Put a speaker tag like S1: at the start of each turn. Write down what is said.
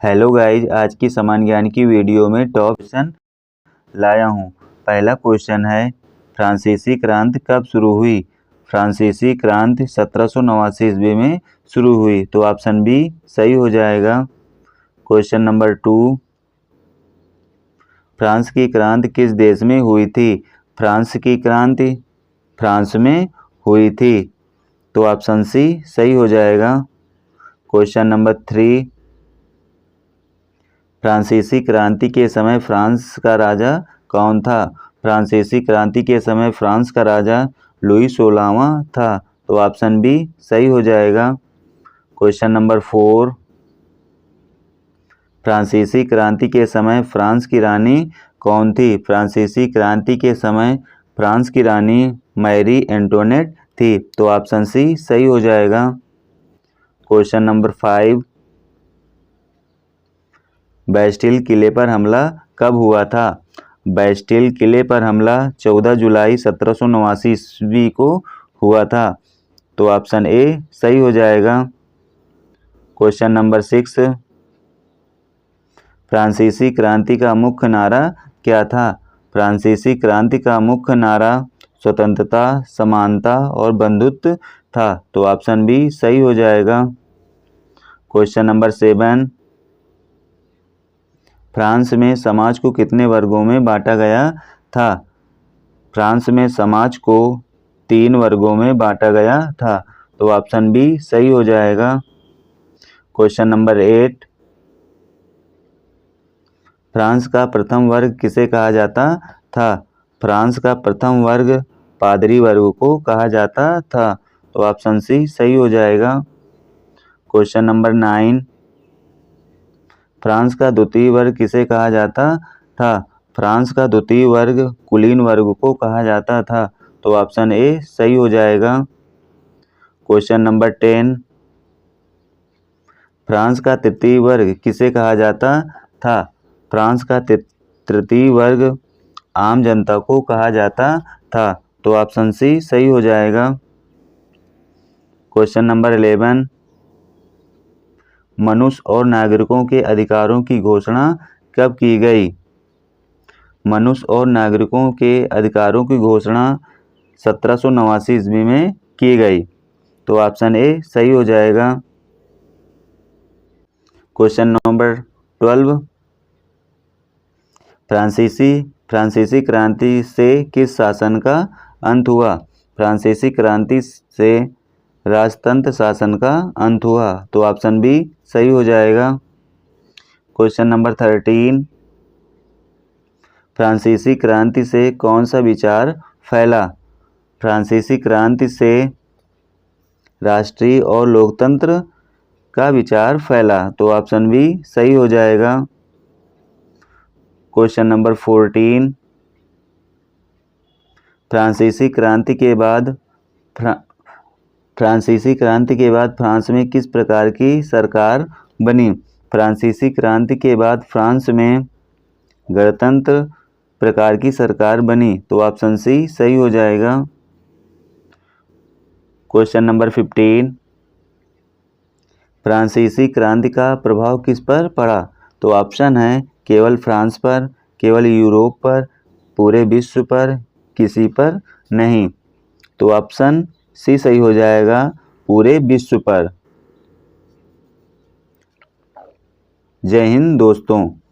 S1: Hello guys, आज की समान ज्ञान की वीडियो में टॉप क्वेश्चन लाया हूँ। पहला क्वेश्चन है, फ्रांसीसी क्रांति कब शुरू हुई? फ्रांसीसी क्रांति 1789 ईस्वी में शुरू हुई, तो ऑप्शन बी सही हो जाएगा। क्वेश्चन नंबर 2, फ्रांस की क्रांति किस देश में हुई थी? फ्रांस की क्रांति फ्रांस में हुई थी, तो ऑप्शन सी सही हो जाएगा। क्वेश्चन नंबर 3, फ्रांसीसी क्रांति के समय फ्रांस का राजा कौन था? फ्रांसीसी क्रांति के समय फ्रांस का राजा लुई 16वां था, तो ऑप्शन बी सही हो जाएगा। क्वेश्चन नंबर 4, फ्रांसीसी क्रांति के समय फ्रांस की रानी कौन थी? फ्रांसीसी क्रांति के समय फ्रांस की रानी मैरी एंटोनेट थी, तो ऑप्शन सी सही हो जाएगा। क्वेश्चन नंबर 5, बैस्टिल किले पर हमला कब हुआ था? बैस्टिल किले पर हमला 14 जुलाई 1789 ईस्वी को हुआ था, तो ऑप्शन ए सही हो जाएगा। क्वेश्चन नंबर 6, फ्रांसीसी क्रांति का मुख्य नारा क्या था? फ्रांसीसी क्रांति का मुख्य नारा स्वतंत्रता, समानता और बंधुत्व था, तो ऑप्शन बी सही हो जाएगा। क्वेश्चन नंबर 7, फ्रांस में समाज को कितने वर्गों में बांटा गया था? फ्रांस में समाज को 3 वर्गों में बांटा गया था, तो ऑप्शन बी सही हो जाएगा। क्वेश्चन नंबर 8, फ्रांस का प्रथम वर्ग किसे कहा जाता था? फ्रांस का प्रथम वर्ग पादरी वर्ग को कहा जाता था, तो ऑप्शन सी सही हो जाएगा। क्वेश्चन नंबर 9, फ्रांस का द्वितीय वर्ग किसे कहा जाता था? फ्रांस का द्वितीय वर्ग कुलीन वर्ग को कहा जाता था, तो ऑप्शन ए सही हो जाएगा। क्वेश्चन नंबर 10, फ्रांस का तृतीय वर्ग किसे कहा जाता था? फ्रांस का तृतीय वर्ग आम जनता को कहा जाता था, तो ऑप्शन सी सही हो जाएगा। क्वेश्चन नंबर 11, मनुष्य और नागरिकों के अधिकारों की घोषणा कब की गई? मनुष्य और नागरिकों के अधिकारों की घोषणा 1789 ईस्वी में की गई, तो ऑप्शन ए सही हो जाएगा। क्वेश्चन नंबर 12, फ्रांसीसी क्रांति से किस शासन का अंत हुआ? फ्रांसीसी क्रांति से राजतंत्र शासन का अंत हुआ, तो ऑप्शन बी सही हो जाएगा। क्वेश्चन नंबर 13, फ्रांसीसी क्रांति से कौन सा विचार फैला? फ्रांसीसी क्रांति से राष्ट्रीय और लोकतंत्र का विचार फैला, तो ऑप्शन बी सही हो जाएगा। क्वेश्चन नंबर 14, फ्रांसीसी क्रांति के बाद फ्रांस में किस प्रकार की सरकार बनी? फ्रांसीसी क्रांति के बाद फ्रांस में गणतंत्र प्रकार की सरकार बनी, तो ऑप्शन सी सही हो जाएगा। क्वेश्चन नंबर 15, फ्रांसीसी क्रांति का प्रभाव किस पर पड़ा? तो ऑप्शन है केवल फ्रांस पर, केवल यूरोप पर, पूरे विश्व पर, किसी पर नहीं, तो ऑप्शन सी सही हो जाएगा, पूरे विश्व पर। जय हिंद दोस्तों।